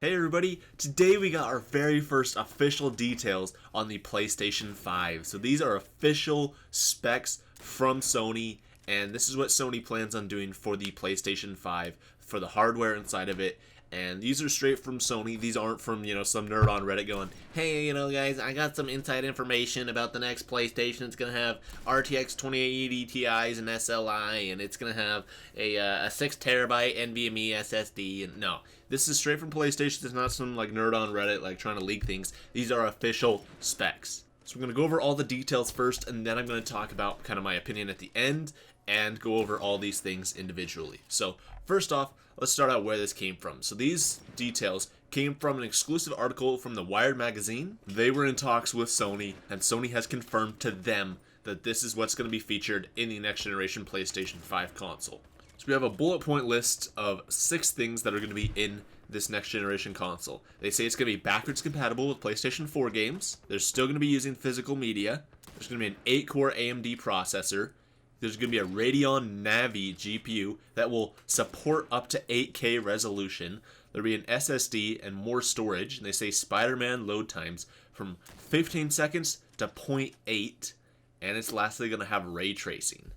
Hey everybody, today we got our very first official details on the PlayStation 5. So these are official specs from Sony, and this is what Sony plans on doing for the PlayStation 5, for the hardware inside of it. And these are straight from Sony. These aren't from, some nerd on Reddit going, hey, guys, I got some inside information about the next PlayStation. It's going to have RTX 2080 Ti's and SLI, and it's going to have a 6 terabyte NVMe SSD. And no, this is straight from PlayStation. It's not some nerd on Reddit trying to leak things. These are official specs. So we're going to go over all the details first, and then I'm going to talk about kind of my opinion at the end and go over all these things individually. So first off, let's start out where this came from. So these details came from an exclusive article from the Wired magazine. They were in talks with Sony, and Sony has confirmed to them that this is what's going to be featured in the next generation PlayStation 5 console. So we have a bullet point list of 6 things that are going to be in this next generation console. They say it's going to be backwards compatible with PlayStation 4 games. They're still going to be using physical media. There's going to be an 8-core AMD processor. There's going to be a Radeon NAVI GPU that will support up to 8K resolution. There'll be an SSD and more storage. And they say Spider-Man load times from 15 seconds to 0.8. And it's lastly going to have ray tracing.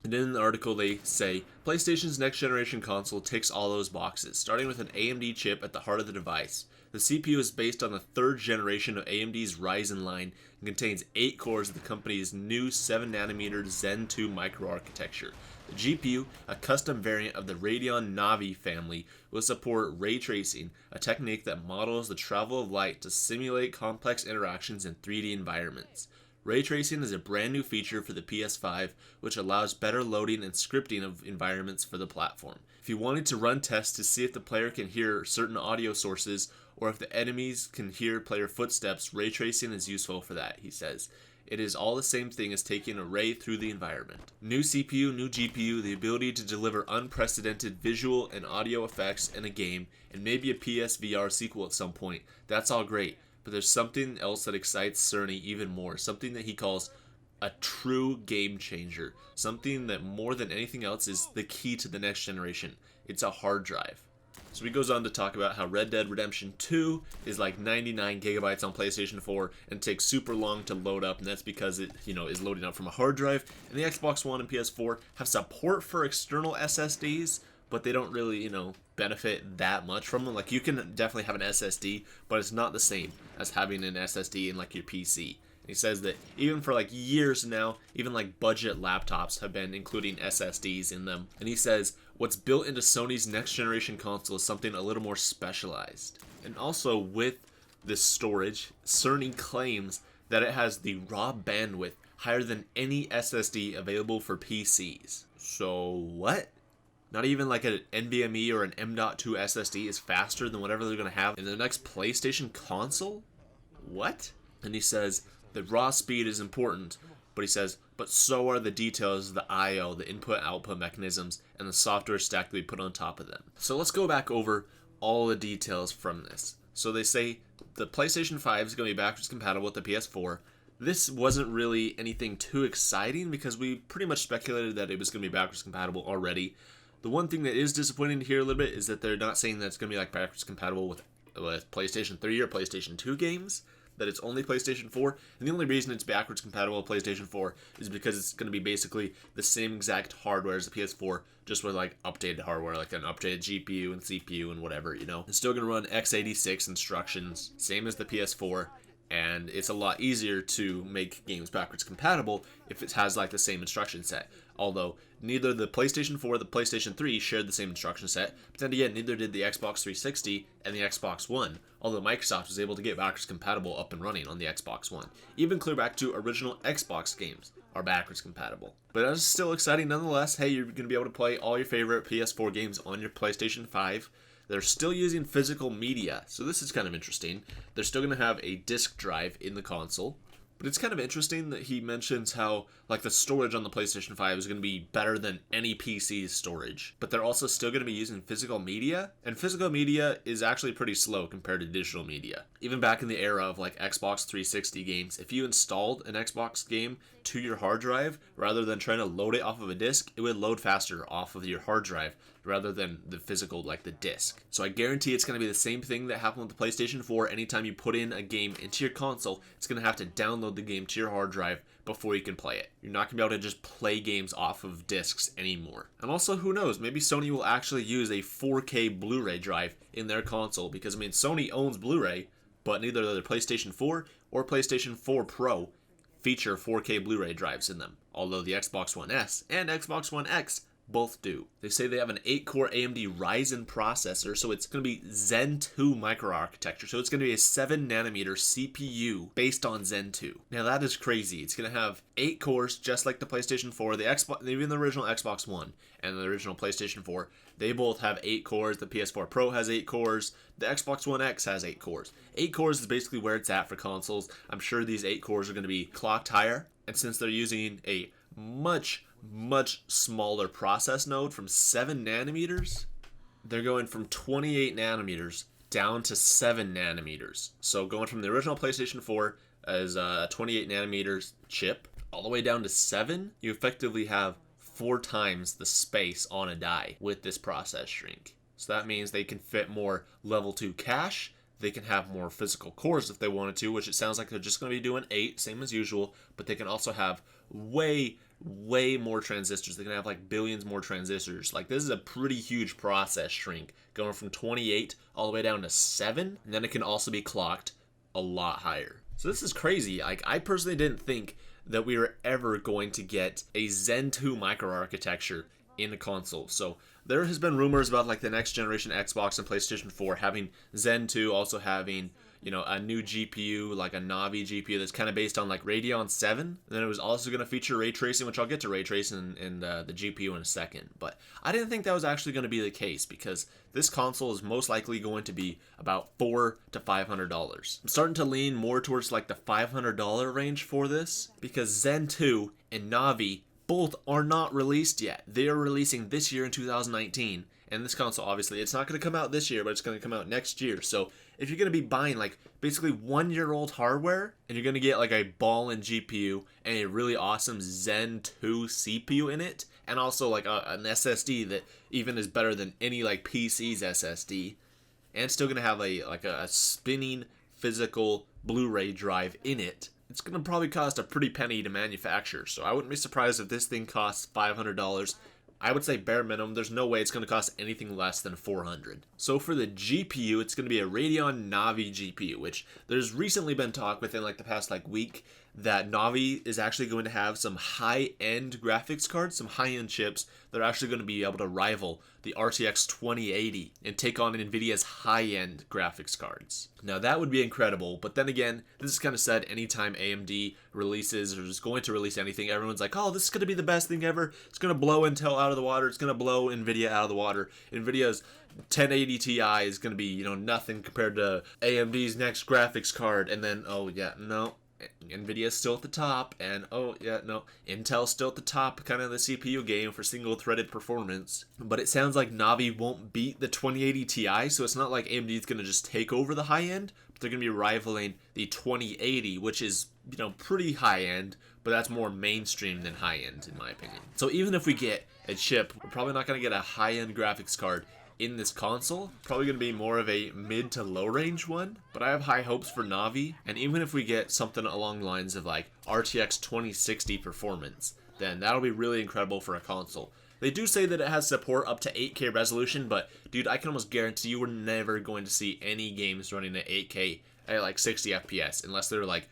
And in the article they say, PlayStation's next generation console ticks all those boxes, starting with an AMD chip at the heart of the device. The CPU is based on the 3rd generation of AMD's Ryzen line and contains 8 cores of the company's new 7nm Zen 2 microarchitecture. The GPU, a custom variant of the Radeon Navi family, will support ray tracing, a technique that models the travel of light to simulate complex interactions in 3D environments. Ray tracing is a brand new feature for the PS5, which allows better loading and scripting of environments for the platform. If you wanted to run tests to see if the player can hear certain audio sources or if the enemies can hear player footsteps, ray tracing is useful for that, he says. It is all the same thing as taking a ray through the environment. New CPU, new GPU, the ability to deliver unprecedented visual and audio effects in a game, and maybe a PSVR sequel at some point. That's all great. But there's something else that excites Cerny even more, something that he calls a true game changer, something that more than anything else is the key to the next generation. It's a hard drive. So he goes on to talk about how Red Dead Redemption 2 is like 99 gigabytes on PlayStation 4 and takes super long to load up, and that's because it, is loading up from a hard drive. And the Xbox One and PS4 have support for external SSDs, but they don't really, benefit that much from them. You can definitely have an SSD, but it's not the same as having an SSD in your PC. And he says that even for years now, even budget laptops have been including SSDs in them. And he says what's built into Sony's next generation console is something a little more specialized. And also with this storage, Cerny claims that it has the raw bandwidth higher than any SSD available for PCs. So what? Not even an NVMe or an M.2 SSD is faster than whatever they're going to have in the next PlayStation console? What? And he says that raw speed is important, but he says, but so are the details of the I.O., the input-output mechanisms, and the software stack that we put on top of them. So let's go back over all the details from this. So they say the PlayStation 5 is going to be backwards compatible with the PS4. This wasn't really anything too exciting because we pretty much speculated that it was going to be backwards compatible already. The one thing that is disappointing to hear a little bit is that they're not saying that it's going to be backwards compatible with PlayStation 3 or PlayStation 2 games, that it's only PlayStation 4. And the only reason it's backwards compatible with PlayStation 4 is because it's going to be basically the same exact hardware as the PS4, just with updated hardware, an updated GPU and CPU and whatever, It's still going to run x86 instructions, same as the PS4. And it's a lot easier to make games backwards compatible if it has the same instruction set. Although neither the PlayStation 4 or the PlayStation 3 shared the same instruction set, but then again, neither did the Xbox 360 and the Xbox One, although Microsoft was able to get backwards compatible up and running on the Xbox One. Even clear back to original Xbox games are backwards compatible. But it's still exciting nonetheless. Hey, you're going to be able to play all your favorite PS4 games on your PlayStation 5. They're still using physical media, so this is kind of interesting. They're still going to have a disk drive in the console, but it's kind of interesting that he mentions how the storage on the PlayStation 5 is going to be better than any PC's storage, but they're also still going to be using physical media, and physical media is actually pretty slow compared to digital media. Even back in the era of Xbox 360 games, if you installed an Xbox game to your hard drive, rather than trying to load it off of a disk, it would load faster off of your hard drive rather than the physical, like the disc. So I guarantee it's going to be the same thing that happened with the PlayStation 4. Anytime you put in a game into your console, it's going to have to download the game to your hard drive before you can play it. You're not going to be able to just play games off of discs anymore. And also, who knows, maybe Sony will actually use a 4K Blu-ray drive in their console, because I mean, Sony owns Blu-ray, but neither their PlayStation 4 or PlayStation 4 Pro feature 4K Blu-ray drives in them, although the Xbox One S and Xbox One X both do. They say they have an 8-core AMD Ryzen processor, so it's going to be Zen 2 microarchitecture. So it's going to be a 7nm CPU based on Zen 2. Now that is crazy. It's going to have 8 cores, just like the PlayStation 4, the Xbox, even the original Xbox One and the original PlayStation 4. They both have 8 cores. The PS4 Pro has 8 cores. The Xbox One X has 8 cores. 8 cores is basically where it's at for consoles. I'm sure these 8 cores are going to be clocked higher, and since they're using a much smaller process node from 7nm, they're going from 28 nanometers down to 7 nanometers. So going from the original PlayStation 4 as a 28 nanometers chip all the way down to 7, you effectively have 4 times the space on a die with this process shrink. So that means they can fit more level 2 cache. They can have more physical cores if they wanted to, which it sounds like they're just going to be doing 8, same as usual, but they can also have way more transistors. They can have like billions more transistors. Like, this is a pretty huge process shrink, going from 28 all the way down to 7, and then it can also be clocked a lot higher. So this is crazy. Like, I personally didn't think that we were ever going to get a Zen 2 microarchitecture in a console. So there has been rumors about like the next generation Xbox and PlayStation 4 having Zen 2, also having, you know, a new GPU, like a NAVI GPU that's kind of based on like Radeon 7. And then it was also going to feature ray tracing, which I'll get to ray tracing and the GPU in a second. But I didn't think that was actually going to be the case, because this console is most likely going to be about $400 to $500. I'm starting to lean more towards like the $500 range for this, because Zen 2 and NAVI both are not released yet. They are releasing this year in 2019, and this console, obviously, it's not going to come out this year, but it's going to come out next year. So if you're going to be buying like basically 1-year-old hardware, and you're going to get like a ballin' GPU and a really awesome Zen 2 CPU in it, and also like an SSD that even is better than any like PC's SSD, and still going to have a spinning physical Blu-ray drive in it, it's going to probably cost a pretty penny to manufacture. So I wouldn't be surprised if this thing costs $500. I would say bare minimum, there's no way it's going to cost anything less than $400. So for the GPU, it's going to be a Radeon NAVI GPU, which there's recently been talk within like the past like week that NAVI is actually going to have some high-end graphics cards, some high-end chips that are actually going to be able to rival the RTX 2080 and take on NVIDIA's high-end graphics cards. Now that would be incredible, but then again, this is kind of said anytime AMD releases or is going to release anything, everyone's like, oh, this is going to be the best thing ever. It's going to blow Intel out of the water. It's going to blow NVIDIA out of the water. NVIDIA's 1080 Ti is going to be, you know, nothing compared to AMD's next graphics card. And then, oh yeah, no, NVIDIA's still at the top, and oh yeah, no, Intel's still at the top, kind of the CPU game for single-threaded performance. But it sounds like NAVI won't beat the 2080 Ti, so it's not like AMD's going to just take over the high-end, but they're going to be rivaling the 2080, which is, you know, pretty high-end, but that's more mainstream than high-end, in my opinion. So even if we get a chip, we're probably not going to get a high-end graphics card in this console. Probably going to be more of a mid to low range one, but I have high hopes for NAVI. And even if we get something along the lines of like RTX 2060 performance, then that'll be really incredible for a console. They do say that it has support up to 8K resolution, but dude, I can almost guarantee you we're never going to see any games running at 8K at like 60 FPS unless they're like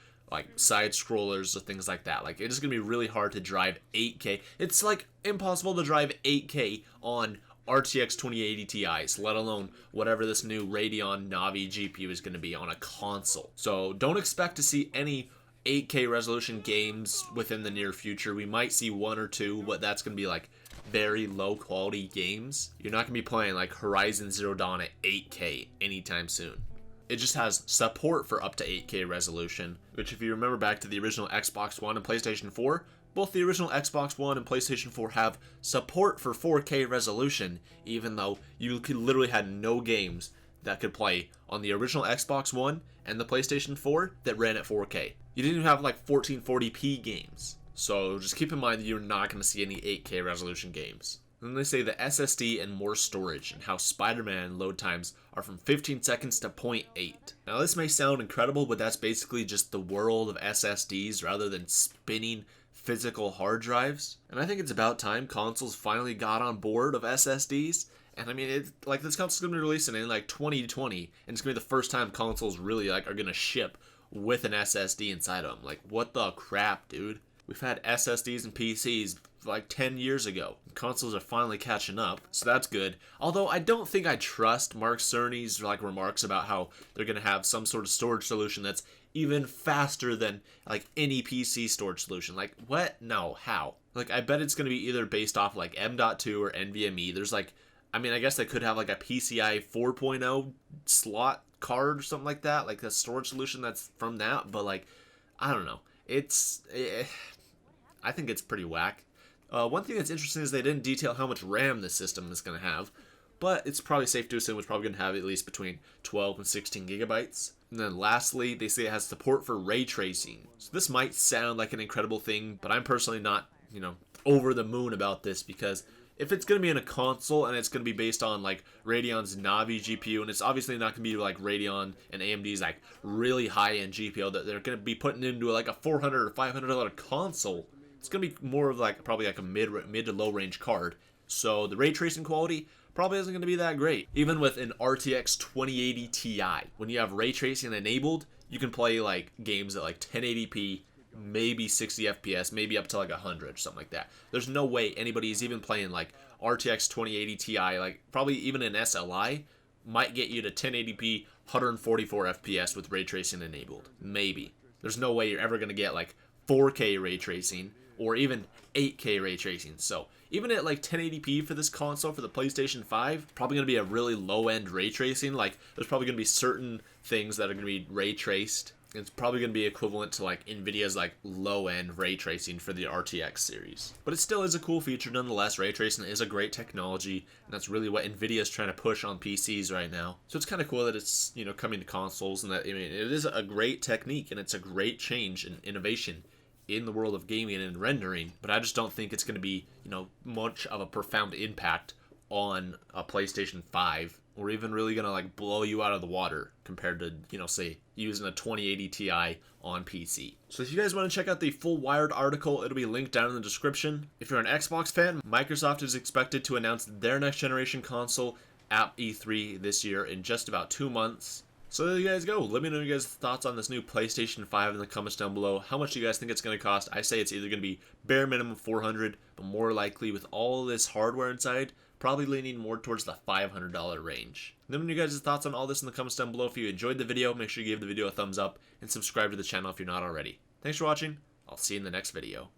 side scrollers or things like that. Like, it's gonna be really hard to drive 8K. It's like impossible to drive 8K on RTX 2080 Ti's, let alone whatever this new Radeon NAVI GPU is going to be on a console. So don't expect to see any 8K resolution games within the near future. We might see 1 or 2, but that's going to be like very low quality games. You're not going to be playing like Horizon Zero Dawn at 8K anytime soon. It just has support for up to 8K resolution, which if you remember back to the original Xbox One and PlayStation 4, both the original Xbox One and PlayStation 4 have support for 4K resolution, even though you could literally had no games that could play on the original Xbox One and the PlayStation 4 that ran at 4K. You didn't even have like 1440p games. So just keep in mind that you're not going to see any 8K resolution games. Then they say the SSD and more storage, and how Spider-Man load times are from 15 seconds to 0.8. Now this may sound incredible, but that's basically just the world of SSDs rather than spinning physical hard drives. And I think it's about time consoles finally got on board of SSDs. And I mean, it's like this console's gonna be releasing in like 2020, and it's gonna be the first time consoles really like are gonna ship with an SSD inside of them. Like, what the crap, dude? We've had SSDs and PCs like 10 years ago. Consoles are finally catching up, so that's good. Although I don't think I trust Mark Cerny's like remarks about how they're gonna have some sort of storage solution that's even faster than like any PC storage solution. Like, what? No, how? Like, I bet it's gonna be either based off like M.2 or NVMe. There's like, I mean, I guess they could have like a PCI 4.0 slot card or something like that, like a storage solution that's from that. But like, I don't know. I think it's pretty whack. One thing that's interesting is they didn't detail how much RAM this system is going to have, but it's probably safe to assume it's probably going to have at least between 12 and 16 gigabytes. And then lastly, they say it has support for ray tracing. So this might sound like an incredible thing, but I'm personally not, over the moon about this, because if it's going to be in a console and it's going to be based on like Radeon's Navi GPU, and it's obviously not going to be like Radeon and AMD's like really high-end GPU that they're going to be putting into like a $400 or $500 console, it's going to be more of like probably like a mid to low range card. So the ray tracing quality probably isn't going to be that great. Even with an RTX 2080 Ti, when you have ray tracing enabled, you can play like games at like 1080p, maybe 60 FPS, maybe up to like 100, something like that. There's no way anybody's even playing like RTX 2080 Ti, like probably even an SLI, might get you to 1080p, 144 FPS with ray tracing enabled. Maybe. There's no way you're ever going to get like 4K ray tracing or even 8K ray tracing. So even at like 1080p for this console, for the PlayStation 5, probably going to be a really low-end ray tracing. Like, there's probably going to be certain things that are going to be ray traced. It's probably going to be equivalent to like NVIDIA's like low-end ray tracing for the RTX series. But it still is a cool feature nonetheless. Ray tracing is a great technology, and that's really what NVIDIA is trying to push on PCs right now. So it's kind of cool that it's, coming to consoles, and that, I mean, it is a great technique, and it's a great change and innovation in the world of gaming and rendering. But I just don't think it's going to be, much of a profound impact on a PlayStation 5, or even really gonna like blow you out of the water compared to, say using a 2080 Ti on PC. So if you guys want to check out the full Wired article, it'll be linked down in the description. If you're an Xbox fan, Microsoft is expected to announce their next generation console at E3 this year in just about 2 months. So there you guys go. Let me know your guys' thoughts on this new PlayStation 5 in the comments down below. How much do you guys think it's going to cost? I say it's either going to be bare minimum $400, but more likely with all this hardware inside, probably leaning more towards the $500 range. Let me know your guys' thoughts on all this in the comments down below. If you enjoyed the video, make sure you give the video a thumbs up and subscribe to the channel if you're not already. Thanks for watching. I'll see you in the next video.